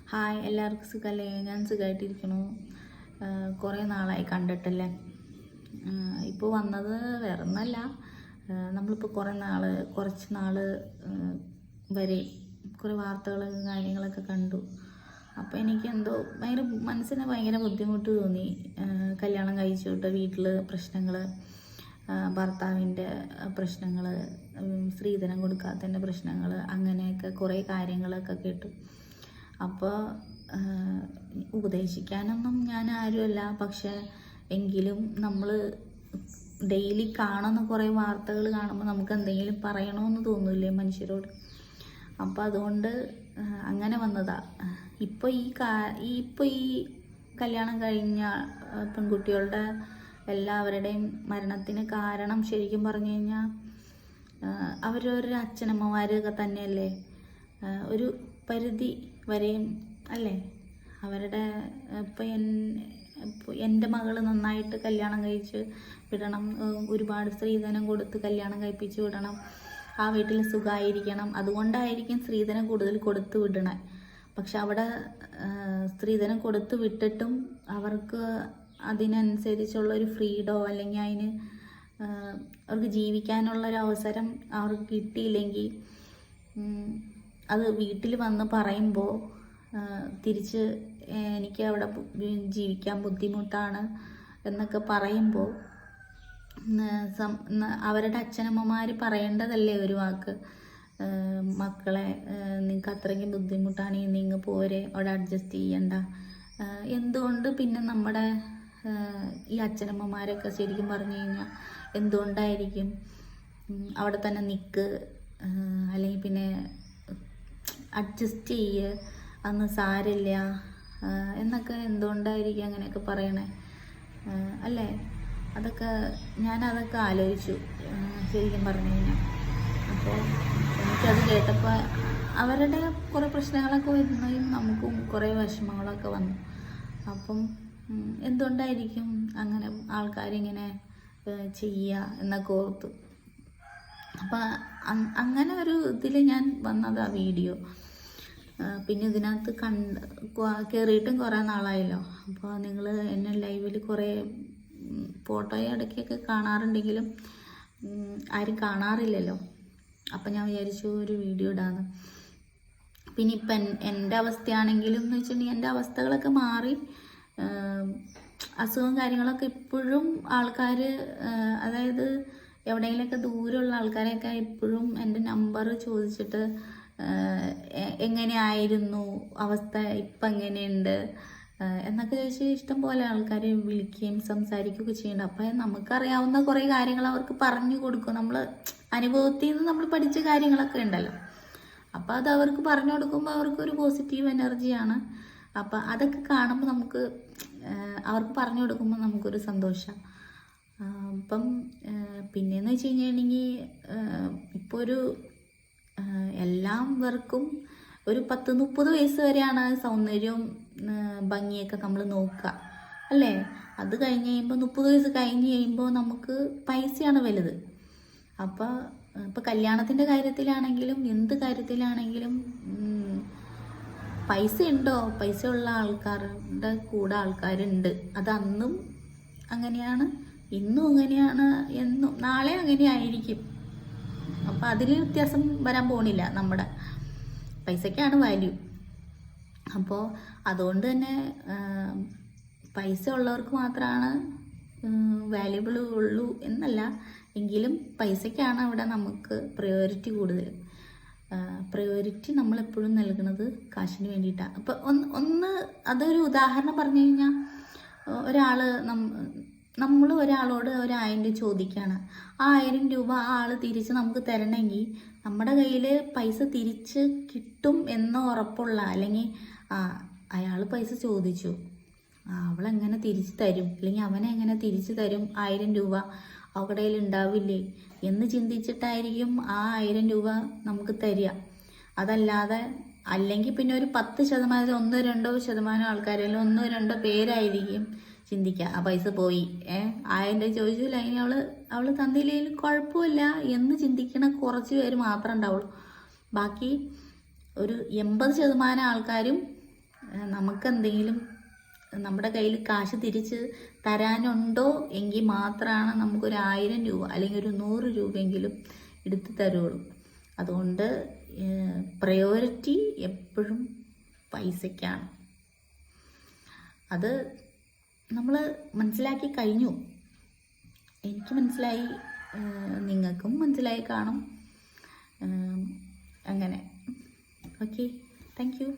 Hi, എല്ലാവർക്കും സുഖമല്ലേ? ഞാൻ സുഖമായിട്ടിരിക്കണു. കുറേ നാളായി കണ്ടിട്ടല്ലേ. ഇപ്പോൾ വന്നത് വേറെ ഒന്നല്ല, നമ്മളിപ്പോൾ കുറച്ച് നാൾ വരെ കുറേ വാർത്തകളും കാര്യങ്ങളൊക്കെ കണ്ടു. അപ്പോൾ എനിക്കെന്തോ മനസ്സിന് ഭയങ്കര ബുദ്ധിമുട്ട് തോന്നി. കല്യാണം കഴിച്ചു വിട്ട വീട്ടിൽ പ്രശ്നങ്ങൾ, ഭർത്താവിൻ്റെ പ്രശ്നങ്ങൾ, സ്ത്രീധനം കൊടുക്കാത്തതിൻ്റെ പ്രശ്നങ്ങൾ, അങ്ങനെയൊക്കെ കുറേ കാര്യങ്ങളൊക്കെ കേട്ടു. അപ്പോൾ ഉപദേശിക്കാനൊന്നും ഞാൻ ആരുമല്ല, പക്ഷെ എങ്കിലും നമ്മൾ ഡെയിലി കാണുന്ന കുറേ വാർത്തകൾ കാണുമ്പോൾ നമുക്ക് എന്തെങ്കിലും പറയണമെന്ന് തോന്നില്ലേ മനുഷ്യരോട്. അപ്പോൾ അതുകൊണ്ട് അങ്ങനെ വന്നതാ. ഇപ്പോൾ ഈ കല്യാണം കഴിഞ്ഞ പെൺകുട്ടികളുടെ എല്ലാവരുടെയും മരണത്തിന് കാരണം ശരിക്കും പറഞ്ഞു കഴിഞ്ഞാൽ അവരവരുടെ അച്ഛനമ്മമാരൊക്കെ തന്നെയല്ലേ. ഒരു പരിധി വരെയും അല്ലേ അവരുടെ. ഇപ്പോൾ എൻ്റെ മകൾ നന്നായിട്ട് കല്യാണം കഴിച്ച് വിടണം, ഒരുപാട് സ്ത്രീധനം കൊടുത്ത് കല്യാണം കഴിപ്പിച്ച് വിടണം, ആ വീട്ടിൽ സുഖമായിരിക്കണം, അതുകൊണ്ടായിരിക്കും സ്ത്രീധനം കൂടുതൽ കൊടുത്ത് വിടണേ. പക്ഷെ അവിടെ സ്ത്രീധനം കൊടുത്ത് വിട്ടിട്ടും അവർക്ക് അതിനനുസരിച്ചുള്ളൊരു ഫ്രീഡോ അല്ലെങ്കിൽ അവർക്ക് ജീവിക്കാനുള്ളൊരു അവസരം അവർക്ക് കിട്ടിയില്ലെങ്കിൽ അത് വീട്ടിൽ വന്ന് പറയുമ്പോൾ തിരിച്ച് എനിക്ക് അവിടെ ജീവിക്കാൻ ബുദ്ധിമുട്ടാണ് എന്നൊക്കെ പറയുമ്പോൾ അവരുടെ അച്ഛനമ്മമാർ പറയേണ്ടതല്ലേ ഒരു വാക്ക്, മക്കളെ നിങ്ങൾക്ക് അത്രയ്ക്കും ബുദ്ധിമുട്ടാണെങ്കിൽ നിങ്ങൾ പോരെ, അവിടെ അഡ്ജസ്റ്റ് ചെയ്യണ്ട. എന്തുകൊണ്ട് പിന്നെ നമ്മുടെ ഈ അച്ഛനമ്മമാരൊക്കെ ശരിക്കും പറഞ്ഞു കഴിഞ്ഞാൽ എന്തുകൊണ്ടായിരിക്കും അവിടെ തന്നെ നിൽക്ക്, അല്ലെങ്കിൽ പിന്നെ അഡ്ജസ്റ്റ് ചെയ്യുക, അന്ന് സാരില്ല എന്നൊക്കെ എന്തുകൊണ്ടായിരിക്കും അങ്ങനെയൊക്കെ പറയണേ അല്ലേ? ഞാനതൊക്കെ ആലോചിച്ചു ശരിക്കും പറഞ്ഞു കഴിഞ്ഞാൽ. അപ്പോൾ എനിക്കത് കേട്ടപ്പോൾ അവരുടെ കുറേ പ്രശ്നങ്ങളൊക്കെ വരുന്നതും നമുക്കും കുറേ വിഷമങ്ങളൊക്കെ വന്നു. അപ്പം എന്തുകൊണ്ടായിരിക്കും അങ്ങനെ ആൾക്കാരിങ്ങനെ ചെയ്യുക എന്നൊക്കെ ഓർത്തു. അപ്പം അങ്ങനെ ഒരു ഇതിൽ ഞാൻ വന്നതാ വീഡിയോ. പിന്നെ ഇതിനകത്ത് കയറിയിട്ടും കുറേ നാളായല്ലോ. അപ്പോൾ നിങ്ങൾ എന്നെ ലൈവിൽ കുറേ ഫോട്ടോയും ഇടയ്ക്കൊക്കെ കാണാറുണ്ടെങ്കിലും ആരും കാണാറില്ലല്ലോ. അപ്പം ഞാൻ വിചാരിച്ചു ഒരു വീഡിയോ ഇടാന്ന്. പിന്നെ ഇപ്പം എൻ്റെ അവസ്ഥയാണെങ്കിലും എന്ന് വെച്ചിട്ടുണ്ടെങ്കിൽ എൻ്റെ അവസ്ഥകളൊക്കെ മാറി, അസുഖവും കാര്യങ്ങളൊക്കെ ഇപ്പോഴും ആൾക്കാർ, അതായത് എവിടെയെങ്കിലുമൊക്കെ ദൂരമുള്ള ആൾക്കാരെയൊക്കെ ഇപ്പോഴും എൻ്റെ നമ്പർ ചോദിച്ചിട്ട് എങ്ങനെയായിരുന്നു അവസ്ഥ, ഇപ്പം എങ്ങനെയുണ്ട് എന്നൊക്കെ ചോദിച്ച് ഇഷ്ടം പോലെ ആൾക്കാർ വിളിക്കുകയും സംസാരിക്കുകയൊക്കെ ചെയ്യുന്നുണ്ട്. അപ്പം നമുക്കറിയാവുന്ന കുറേ കാര്യങ്ങൾ അവർക്ക് പറഞ്ഞു കൊടുക്കും. നമ്മൾ അനുഭവത്തിൽ നിന്ന് നമ്മൾ പഠിച്ച കാര്യങ്ങളൊക്കെ ഉണ്ടല്ലോ. അപ്പോൾ അത് അവർക്ക് പറഞ്ഞു കൊടുക്കുമ്പോൾ അവർക്കൊരു പോസിറ്റീവ് എനർജിയാണ്. അപ്പം അതൊക്കെ കാണുമ്പോൾ അവർക്ക് പറഞ്ഞു കൊടുക്കുമ്പോൾ നമുക്കൊരു സന്തോഷം. അപ്പം പിന്നെയെന്ന് വെച്ച് കഴിഞ്ഞിട്ടുണ്ടെങ്കിൽ ഇപ്പോൾ എല്ലാവർക്കും ഒരു 10-30 വയസ്സ് വരെയാണ് സൗന്ദര്യവും ഭംഗിയൊക്കെ നമ്മൾ നോക്കുക അല്ലേ. അത് കഴിഞ്ഞ് കഴിയുമ്പോൾ 30 വയസ്സ് കഴിഞ്ഞ് കഴിയുമ്പോൾ നമുക്ക് പൈസയാണ് വലുത്. ഇപ്പോൾ കല്യാണത്തിൻ്റെ കാര്യത്തിലാണെങ്കിലും എന്ത് കാര്യത്തിലാണെങ്കിലും പൈസ ഉണ്ടോ, പൈസ ഉള്ള ആൾക്കാരുടെ കൂടെ ആൾക്കാരുണ്ട്. അത് അന്നും അങ്ങനെയാണ്, ഇന്നും അങ്ങനെയാണ്, എന്നും നാളെ അങ്ങനെ ആയിരിക്കും. അപ്പോൾ അതിൽ വ്യത്യാസം വരാൻ പോണില്ല. നമ്മുടെ പൈസയ്ക്കാണ് വാല്യൂ. അപ്പോൾ അതുകൊണ്ട് തന്നെ പൈസ ഉള്ളവർക്ക് മാത്രമാണ് വാല്യുബിൾ ഉള്ളൂ എന്നല്ല, എങ്കിലും പൈസയ്ക്കാണ് അവിടെ നമുക്ക് പ്രയോറിറ്റി കൂടുതൽ. പ്രയോറിറ്റി നമ്മളെപ്പോഴും നൽകുന്നത് കാശിന് വേണ്ടിയിട്ടാണ്. അപ്പോൾ അതൊരു ഉദാഹരണം പറഞ്ഞു കഴിഞ്ഞാൽ, നമ്മൾ ഒരാളോട് 1000 രൂപ ചോദിക്കുകയാണ്. ആ 1000 രൂപ ആ ആൾ തിരിച്ച് നമുക്ക് തരണമെങ്കിൽ നമ്മുടെ കയ്യിൽ പൈസ തിരിച്ച് കിട്ടും എന്ന് ഉറപ്പുള്ള, അല്ലെങ്കിൽ അയാൾ പൈസ ചോദിച്ചു, അവളെങ്ങനെ തിരിച്ച് തരും, അല്ലെങ്കിൽ അവനെങ്ങനെ തിരിച്ച് തരും 1000 രൂപ അവരുടെ കയ്യിൽ ഉണ്ടാവില്ലേ എന്ന് ചിന്തിച്ചിട്ടായിരിക്കും ആ 1000 രൂപ നമുക്ക് തരിക. അതല്ലാതെ അല്ലെങ്കിൽ പിന്നെ ഒരു 10%, 1-2% ആൾക്കാർ, അല്ലെങ്കിൽ 1-2 പേരായിരിക്കും ചിന്തിക്കുക ആ പൈസ പോയി, 1000 രൂപ ചോദിച്ചില്ല, അതിന് അവൾ തന്നില്ലെങ്കിൽ കുഴപ്പമില്ല എന്ന് ചിന്തിക്കണ കുറച്ച് പേര് മാത്രമേ ഉണ്ടാവുള്ളൂ. ബാക്കി ഒരു 80% ആൾക്കാരും നമുക്കെന്തെങ്കിലും നമ്മുടെ കയ്യിൽ കാശ് തിരിച്ച് തരാനുണ്ടോ എങ്കിൽ മാത്രമാണ് നമുക്കൊരു 1000 രൂപ അല്ലെങ്കിൽ ഒരു 100 രൂപയെങ്കിലും എടുത്ത് തരുള്ളൂ. അതുകൊണ്ട് പ്രയോറിറ്റി എപ്പോഴും പൈസയ്ക്കാണ്. അത് നമ്മൾ മനസ്സിലാക്കി കഴിഞ്ഞു. എനിക്ക് മനസ്സിലായി, നിങ്ങൾക്കും മനസ്സിലായി കാണും. അങ്ങനെ ഓക്കെ, താങ്ക് യു.